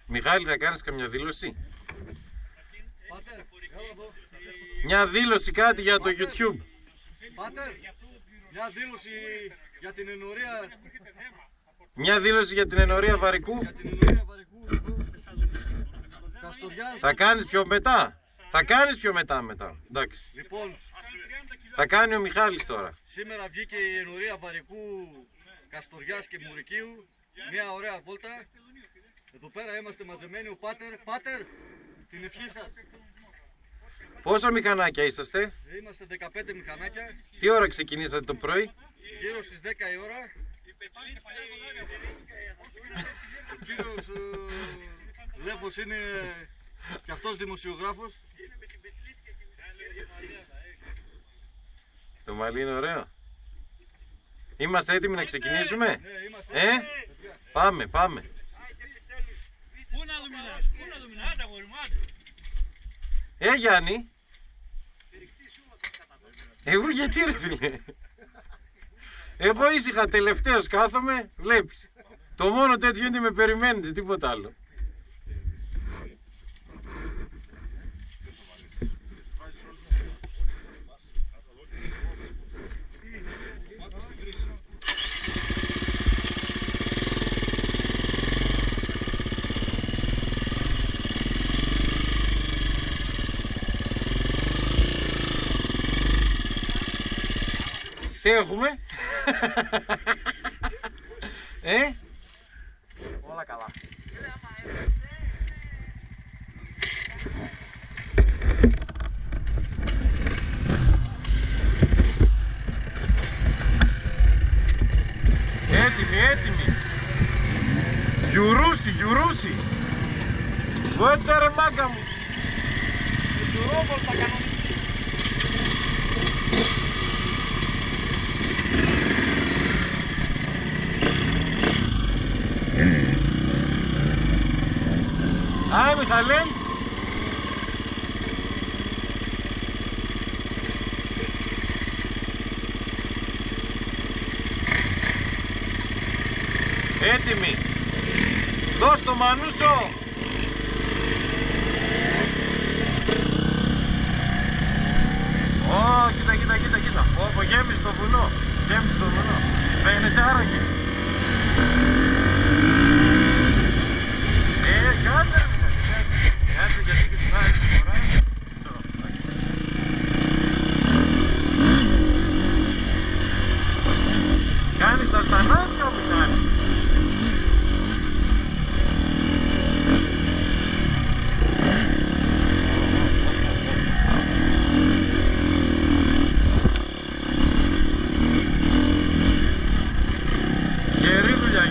Μιχάλη, θα κάνεις καμιά δήλωση? Μια δήλωση, κάτι για το YouTube. Πάτερ, μια δήλωση για την ενορία. Μια δήλωση για την ενορία Βαρικού. Για την ενορία Βαρικού. Καστοριάς. Θα κάνεις πιο μετά. Θα κάνεις πιο μετά. Εντάξει. Λοιπόν, θα κάνει ο Μιχάλης τώρα. Σήμερα βγήκε η ενορία Βαρικού, Καστοριάς και Μουρικίου. Μια ωραία βόλτα. Εδώ πέρα είμαστε μαζεμένοι. Ο Πάτερ, την ευχή σας. Πόσα μηχανάκια είσαστε? Είμαστε 15 μηχανάκια. Τι ώρα ξεκινήσατε το πρωί? Γύρω στις 10 η ώρα. Ο κύριος Λέφος είναι και αυτός δημοσιογράφος. Το μαλλί είναι ωραίο. Είμαστε έτοιμοι να ξεκινήσουμε? Ναι, είμαστε. Πάμε. Γιάννη. Εγώ γιατί ρε φίλε? Εγώ ήσυχα τελευταίος κάθομαι, βλέπεις. Το μόνο τέτοιο είναι με περιμένετε, τίποτα άλλο. Τι έχουμε? Όλα καλά. Έτοιμοι. Γιουρούσι. Βόητα ρε μάγκα μου. Γιουρόβολτα κανονική. Άι Μιχαλέ. Έτοιμοι. Δώσ' το Μανούσο. Ω, κοίτα. Ω, γέμισε το βουνό. Φαίνεται άραγε. Κάτσε γιατί και στην άλλη φορά. Κάνεις τα τανάδια ο Μιχάλης.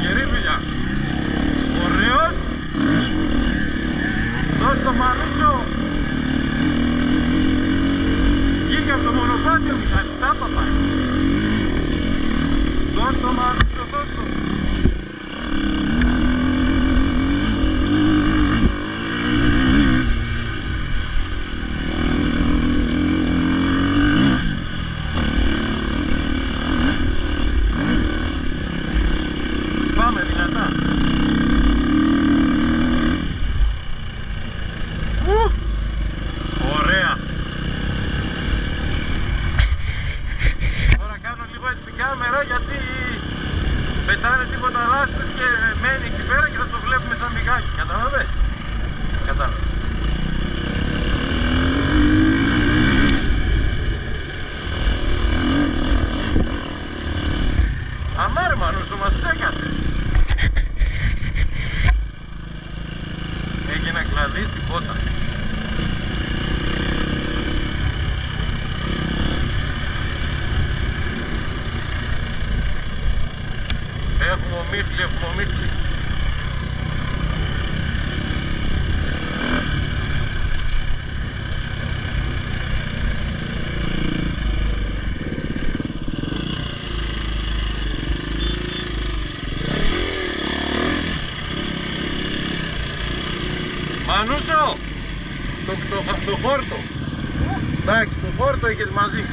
Γερή δουλειά. Ωραίος. Δώσ' το Μανούσο. Βγήκε από το μονοπάτι ο Μιχάλης, τάπα πάει. Δώσ' το Μανούσο, δώσ' το. Πάμε δυνατά. Ωραία. Τώρα κάνω λίγο έτσι την κάμερα γιατί πετάνε τίποτα λάσπες και μένει εκεί πέρα και θα το βλέπουμε σαν μυγάκι. Κατάλαβες? Κατάλαβες. Αμάρε Μανούσο, μας ψέκασε. Έγινε κλαδί στην πότα. Έχουμε ομίχλη. Μανούσο, το χόρτο. Εντάξει, το χόρτο είχες μαζί.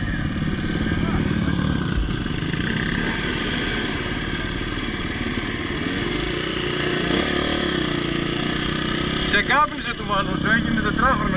Ξεκάπνισε του Μανούσου, έγινε 4χρονος.